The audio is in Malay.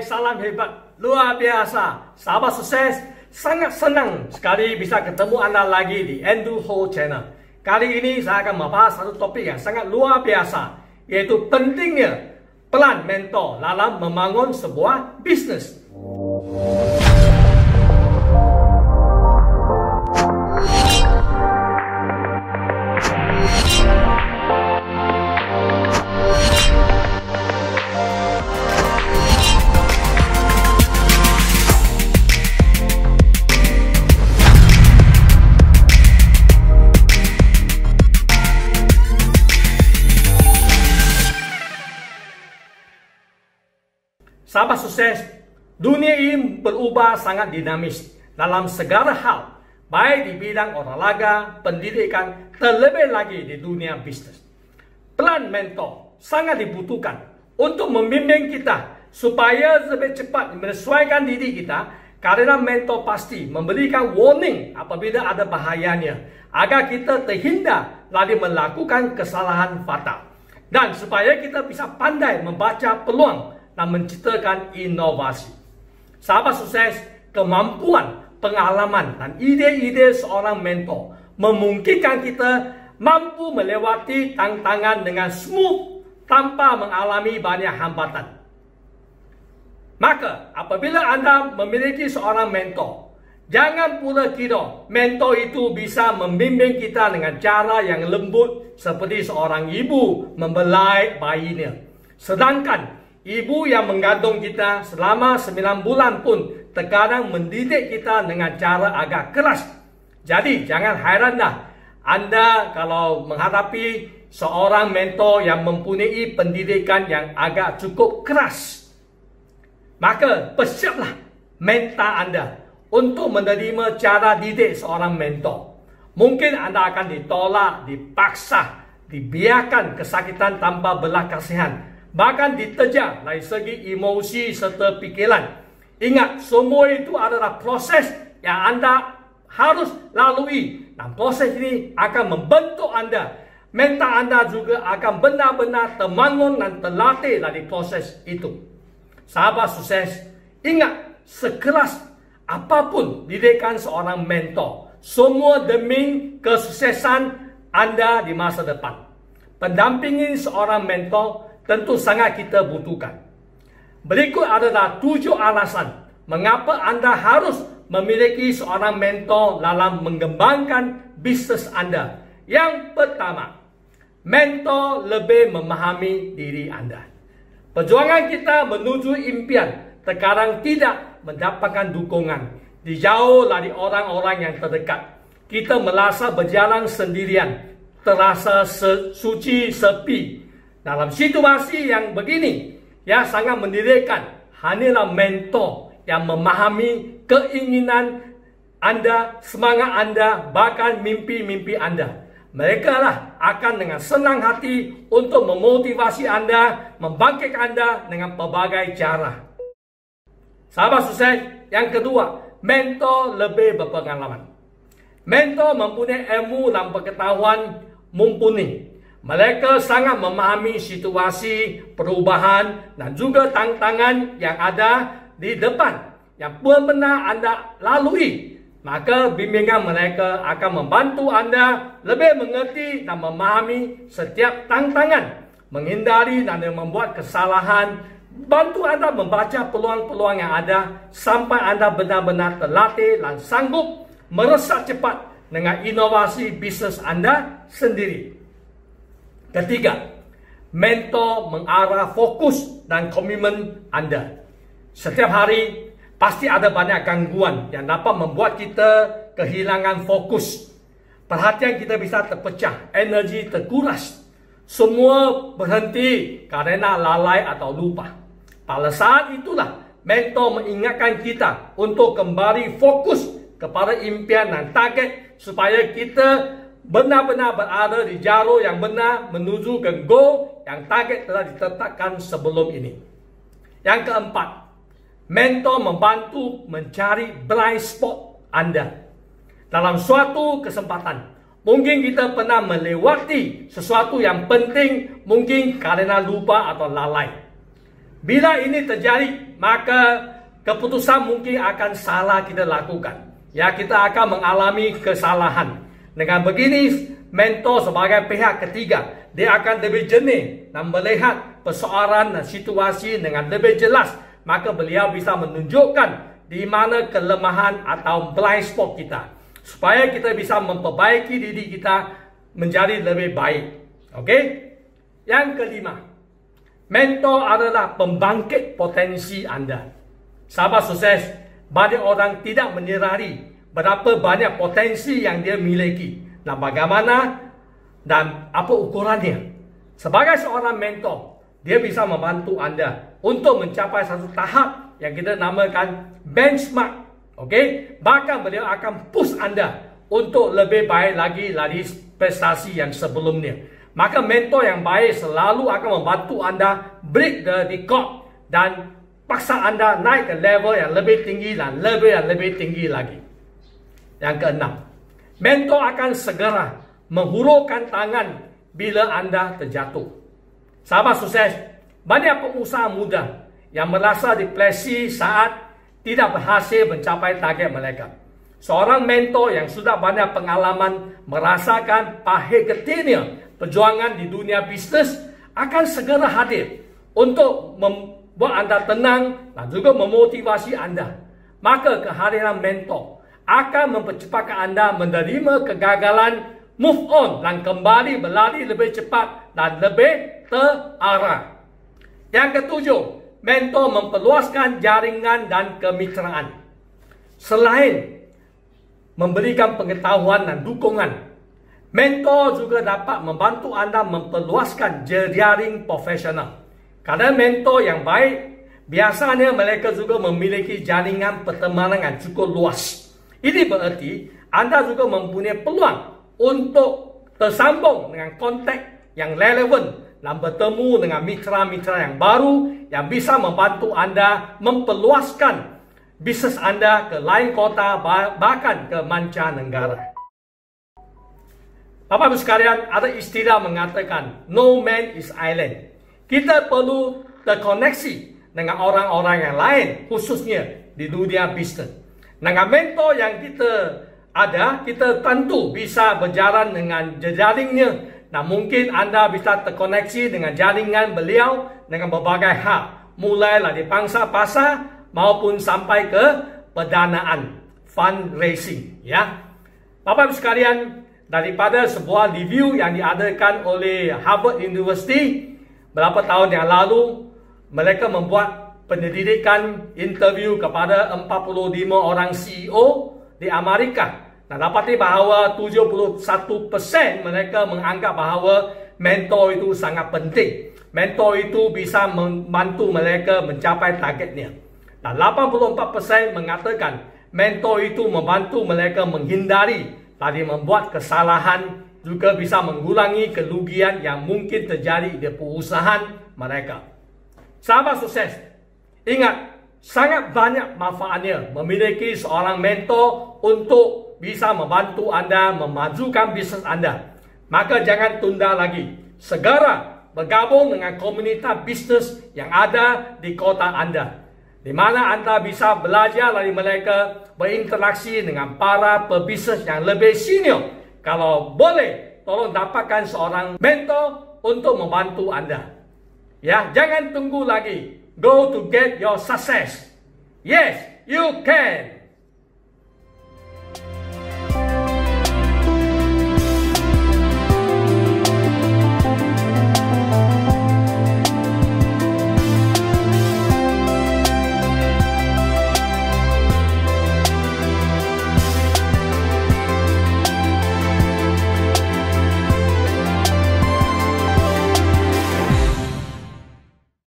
salam hebat, luar biasa. Sahabat sukses, sangat senang sekali bisa ketemu Anda lagi di Andrew Ho Channel. Kali ini saya akan membahas satu topik yang sangat luar biasa, yaitu pentingnya peran mentor dalam membangun sebuah bisnes. Sahabat sukses, dunia ini berubah sangat dinamis dalam segala hal, baik di bidang olahraga, pendidikan, terlebih lagi di dunia bisnis. Peran mentor sangat dibutuhkan untuk membimbing kita supaya lebih cepat menyesuaikan diri kita, karena mentor pasti memberikan warning apabila ada bahayanya, agar kita terhindar dari melakukan kesalahan fatal, dan supaya kita bisa pandai membaca peluang dan menciptakan inovasi. Sahabat sukses, kemampuan, pengalaman, dan ide-ide seorang mentor memungkinkan kita mampu melewati tantangan dengan smooth tanpa mengalami banyak hambatan. Maka, apabila Anda memiliki seorang mentor, jangan pula kira mentor itu bisa membimbing kita dengan cara yang lembut seperti seorang ibu membelai bayinya. Sedangkan ibu yang mengandung kita selama 9 bulan pun terkadang mendidik kita dengan cara agak keras. Jadi jangan heranlah Anda kalau menghadapi seorang mentor yang mempunyai pendidikan yang agak cukup keras. Maka persiaplah mental Anda untuk menerima cara didik seorang mentor. Mungkin Anda akan ditolak, dipaksa, dibiarkan kesakitan tanpa belas kasihan, bahkan diterjang dari segi emosi serta pikiran. Ingat, semua itu adalah proses yang Anda harus lalui, dan proses ini akan membentuk Anda. Mental Anda juga akan benar-benar terbangun dan terlatih dari proses itu. Sahabat sukses, ingat, sekeras apapun didikan seorang mentor, semua demi kesuksesan Anda di masa depan. Pendampingan seorang mentor tentu sangat kita butuhkan. Berikut adalah 7 alasan mengapa Anda harus memiliki seorang mentor dalam mengembangkan bisnes Anda. Yang pertama, mentor lebih memahami diri Anda. Perjuangan kita menuju impian terkadang tidak mendapatkan dukungan, dijauh dari orang-orang yang terdekat. Kita merasa berjalan sendirian, terasa suci sepi. Dalam situasi yang begini, yang sangat mendirikan, hanyalah mentor yang memahami keinginan Anda, semangat Anda, bahkan mimpi-mimpi Anda. Mereka lah akan dengan senang hati untuk memotivasi Anda, membangkitkan Anda dengan pelbagai cara. Sahabat sukses, yang kedua, mentor lebih berpengalaman. Mentor mempunyai ilmu dan pengetahuan mumpuni. Mereka sangat memahami situasi, perubahan, dan juga tantangan yang ada di depan yang benar-benar Anda lalui. Maka bimbingan mereka akan membantu Anda lebih mengerti dan memahami setiap tantangan, menghindari dan membuat kesalahan, bantu Anda membaca peluang-peluang yang ada sampai Anda benar-benar terlatih dan sanggup meresap cepat dengan inovasi bisnes Anda sendiri. Ketiga, mentor mengarah fokus dan komitmen Anda. Setiap hari pasti ada banyak gangguan yang dapat membuat kita kehilangan fokus. Perhatian kita bisa terpecah, energi terkuras. Semua berhenti karena lalai atau lupa. Pada saat itulah mentor mengingatkan kita untuk kembali fokus kepada impian dan target supaya kita benar-benar berada di jalur yang benar menuju ke goal yang target telah ditetapkan sebelum ini. Yang keempat, mentor membantu mencari blind spot Anda. Dalam suatu kesempatan, mungkin kita pernah melewati sesuatu yang penting, mungkin karena lupa atau lalai. Bila ini terjadi, maka keputusan mungkin akan salah kita lakukan. Ya, kita akan mengalami kesalahan. Dengan begini, mentor sebagai pihak ketiga, dia akan lebih jernih dan melihat persoalan dan situasi dengan lebih jelas. Maka beliau bisa menunjukkan di mana kelemahan atau blind spot kita, supaya kita bisa memperbaiki diri kita menjadi lebih baik. Okey? Yang kelima, mentor adalah pembangkit potensi anda. Sahabat sukses, banyak orang tidak menyedari berapa banyak potensi yang dia miliki dan bagaimana dan apa ukurannya. Sebagai seorang mentor, dia bisa membantu anda untuk mencapai satu tahap yang kita namakan benchmark. Okey? Bahkan beliau akan push anda untuk lebih baik lagi dari prestasi yang sebelumnya. Maka mentor yang baik selalu akan membantu anda break the record dan paksa anda naik ke level yang lebih tinggi dan lebih tinggi lagi. Yang keenam, mentor akan segera menghulurkan tangan bila anda terjatuh. Sahabat sukses, banyak pengusaha muda yang merasa depresi saat tidak berhasil mencapai target mereka. Seorang mentor yang sudah banyak pengalaman merasakan pahit getihnya perjuangan di dunia bisnes akan segera hadir untuk membuat anda tenang dan juga memotivasi anda. Maka kehadiran mentor akan mempercepatkan anda menerima kegagalan, move on dan kembali berlari lebih cepat dan lebih terarah. Yang ketujuh, mentor memperluaskan jaringan dan kemitraan. Selain memberikan pengetahuan dan dukungan, mentor juga dapat membantu anda memperluaskan jaring profesional. Karena mentor yang baik, biasanya mereka juga memiliki jaringan pertemanan yang cukup luas. Ini berarti anda juga mempunyai peluang untuk tersambung dengan kontak yang relevan dan bertemu dengan mitra-mitra yang baru yang bisa membantu anda memperluaskan bisnes anda ke lain kota, bahkan ke mancanegara. Bapak-Ibu sekalian, ada istilah mengatakan no man is island. Kita perlu terkoneksi dengan orang-orang yang lain, khususnya di dunia bisnes. Dengan mentor yang kita ada, kita tentu bisa berjalan dengan jejaringnya. Nah, mungkin anda bisa terkoneksi dengan jaringan beliau dengan berbagai hal, mulai dari pangsa pasar maupun sampai ke pendanaan, fundraising. Ya, Bapak-Ibu sekalian, daripada sebuah review yang diadakan oleh Harvard University beberapa tahun yang lalu, mereka membuat penyelidikan interview kepada 45 orang CEO di Amerika. Dan dapati bahawa 71% mereka menganggap bahawa mentor itu sangat penting. Mentor itu bisa membantu mereka mencapai targetnya. Dan 84% mengatakan mentor itu membantu mereka menghindari dari membuat kesalahan, juga bisa mengurangi kerugian yang mungkin terjadi di perusahaan mereka. Sahabat sukses, ingat, sangat banyak manfaatnya memiliki seorang mentor untuk bisa membantu anda memajukan bisnes anda. Maka jangan tunda lagi. Segera bergabung dengan komunitas bisnes yang ada di kota anda, di mana anda bisa belajar dari mereka, berinteraksi dengan para pebisnes yang lebih senior. Kalau boleh, tolong dapatkan seorang mentor untuk membantu anda. Ya, jangan tunggu lagi. Go to get your success. Yes, you can.